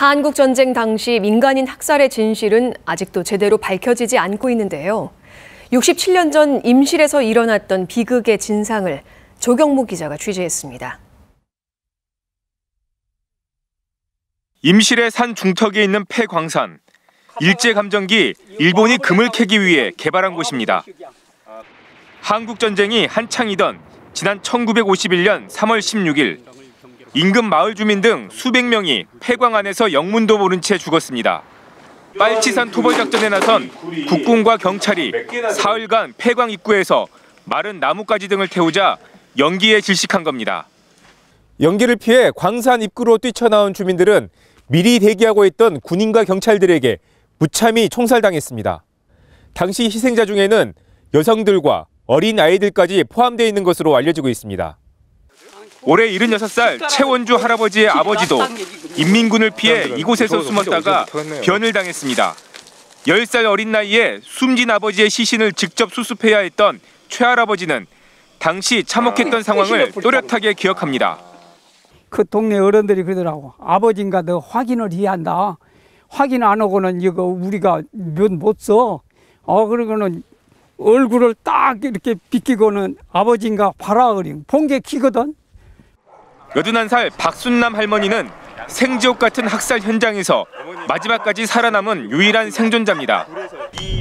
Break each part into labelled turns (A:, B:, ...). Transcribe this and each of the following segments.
A: 한국전쟁 당시 민간인 학살의 진실은 아직도 제대로 밝혀지지 않고 있는데요. 67년 전 임실에서 일어났던 비극의 진상을 조경모 기자가 취재했습니다.
B: 임실의 산 중턱에 있는 폐광산. 일제감정기 일본이 금을 캐기 위해 개발한 곳입니다. 한국전쟁이 한창이던 지난 1951년 3월 16일 인근 마을 주민 등 수백 명이 폐광 안에서 영문도 모른 채 죽었습니다. 빨치산 토벌작전에 나선 국군과 경찰이 사흘간 폐광 입구에서 마른 나뭇가지 등을 태우자 연기에 질식한 겁니다.
C: 연기를 피해 광산 입구로 뛰쳐나온 주민들은 미리 대기하고 있던 군인과 경찰들에게 무참히 총살당했습니다. 당시 희생자 중에는 여성들과 어린 아이들까지 포함되어 있는 것으로 알려지고 있습니다.
B: 올해 76살 최원주 할아버지의 아버지도 인민군을 피해 이곳에서 숨었다가 변을 당했습니다. 10살 어린 나이에 숨진 아버지의 시신을 직접 수습해야 했던 최 할아버지는 당시 참혹했던 상황을 또렷하게 기억합니다.
D: 그 동네 어른들이 그러더라고. 아버지인가 너 확인을 해야 한다. 확인 안 하고는 이거 우리가 면 못 써. 그러고는 얼굴을 딱 이렇게 비키고는 아버지인가 봐라그림 본 게 키거든.
B: 81살 박순남 할머니는 생지옥 같은 학살 현장에서 마지막까지 살아남은 유일한 생존자입니다.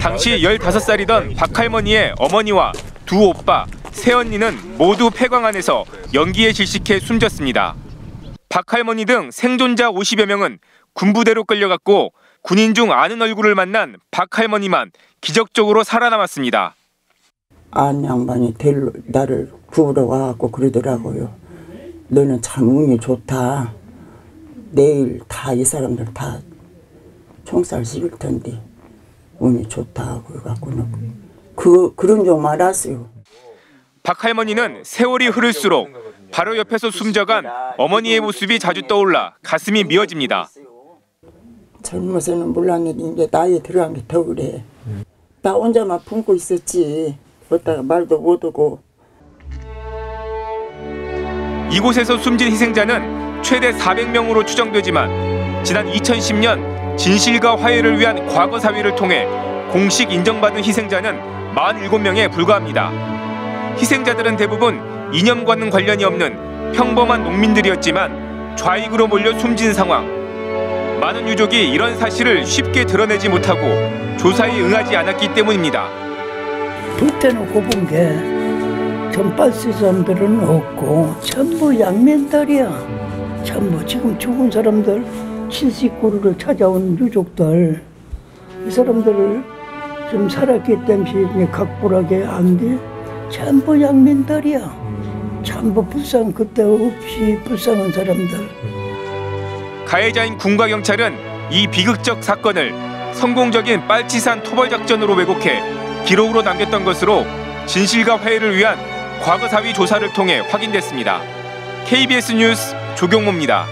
B: 당시 15살이던 박 할머니의 어머니와 두 오빠, 새언니는 모두 폐광 안에서 연기에 질식해 숨졌습니다. 박 할머니 등 생존자 50여 명은 군부대로 끌려갔고 군인 중 아는 얼굴을 만난 박 할머니만 기적적으로 살아남았습니다.
E: 안 양반이 나를 구우러 와갖고 그러더라고요. 너는 참 운이 좋다. 내일 다 이 사람들 다 총살 씹을 텐데 운이 좋다. 그래갖고는 그런 줄 알았어요.
B: 박 할머니는 세월이 흐를수록 바로 옆에서 숨져간 어머니의 모습이 자주 떠올라 가슴이 미어집니다.
E: 젊어서는 몰랐는데 이제 나이에 들어간 게 더 그래. 나 혼자만 품고 있었지. 어디다가 말도 못하고.
B: 이곳에서 숨진 희생자는 최대 400명으로 추정되지만 지난 2010년 진실과 화해를 위한 과거 사위를 통해 공식 인정받은 희생자는 47명에 불과합니다. 희생자들은 대부분 이념과는 관련이 없는 평범한 농민들이었지만 좌익으로 몰려 숨진 상황. 많은 유족이 이런 사실을 쉽게 드러내지 못하고 조사에 응하지 않았기 때문입니다.
F: 불태놓고 본 게 전빨시 사람들은 없고 전부 양면들이야. 전부 지금 죽은 사람들 79를 찾아온 유족들 이 사람들을 좀 살았기 때문에 각별하게 안 돼. 전부 양면들이야. 전부 불쌍 그때 없이 불쌍한 사람들.
B: 가해자인 군과 경찰은 이 비극적 사건을 성공적인 빨치산 토벌작전으로 왜곡해 기록으로 남겼던 것으로 진실과 화해를 위한 과거 사위 조사를 통해 확인됐습니다. KBS 뉴스 조경모입니다.